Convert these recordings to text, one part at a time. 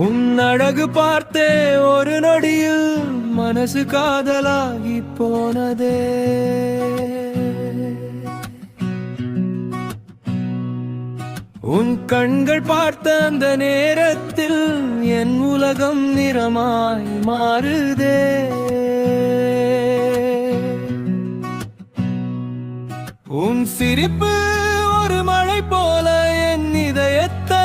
உன் அழகு பார்த்தே ஒரு நொடியில் மனசு காதலாகி போனதே. உன் கண்கள் பார்த்த அந்த நேரத்தில் என் உலகம் நிறமாய் மாறுதே. உன் சிரிப்பு ஒரு மழை போல என் இதயத்தை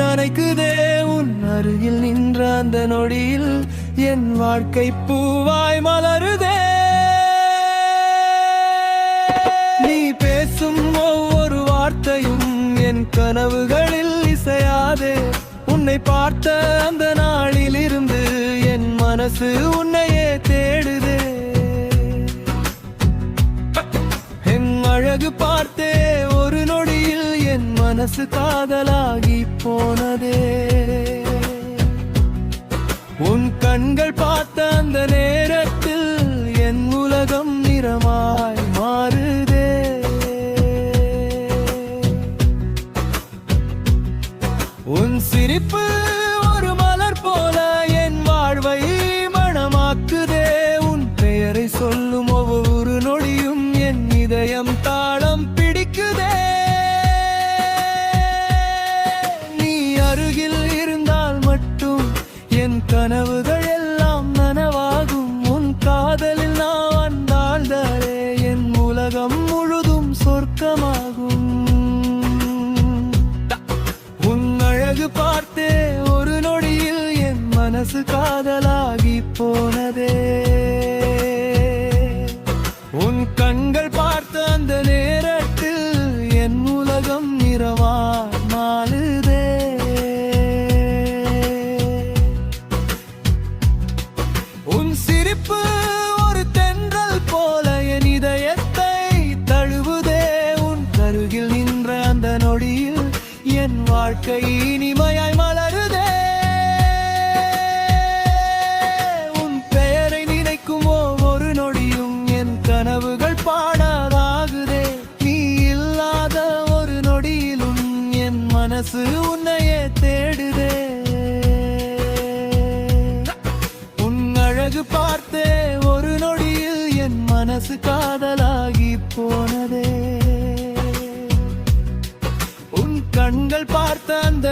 நனைக்குதே. உன் அருகில் நின்ற அந்த நொடியில் என் வாழ்க்கை பூவாய் மலருதே. நீ பேசும் ஒவ்வொரு வார்த்தையும் என் கனவுகளில் இசையாதே. உன்னை பார்த்த அந்த நாளில் இருந்து என் மனசு உன்னையே தேடுதே. என் அழகு பார்த்தே ஒரு நொடியில் என் மனசு காதலாகி போனதே. உன் கண்கள் பார்த்த அந்த நேரத்தில் என் உலகம் நிறமாய் மாறுதே. உன் சிரிப்பு ஒரு மலர் போல என் வாழ்வை மணமாக்குதே. உன் பெயரை சொல்லும் ஒவ்வொரு நொடியும் என் இதயம் தாளம் பிடிக்குதே. நீ அருகில் இருந்தால் மட்டும் என் கனவுகள் எல்லாம் நனவாகும். உன் காதலில் நான் வாழ்ந்தாலே என் உலகம் முழுதும் சொர்க்கமாகும். உன் அழகு பார்த்தே ஒரு நொடியில் என் மனசு காதலாகி போனதே. உன் கண்கள் பார்த்த அந்த நேரத்தில் என் உலகம் நிறமாய் மாறுதே. உன் சிரிப்பு ஒரு தென்றல் போல என் இதயத்தை தழுவுதே. உன் கருகில் நின்ற அந்த நொடியில் என் வாழ்க்கை இனிமையாய் மலருதே. உன் பெயரை நினைக்கும் ஒவ்வொரு நொடியும் என் கனவுகள் பாடாதாகுதே. நீ இல்லாத ஒரு நொடியிலும் என் மனசு உன்னையே தேடுதே. உன் அழகு பார்த்தே ஒரு நொடியில் என் மனசு காதலாகி போனதே. உன் கண்கள் பார்த்த அந்த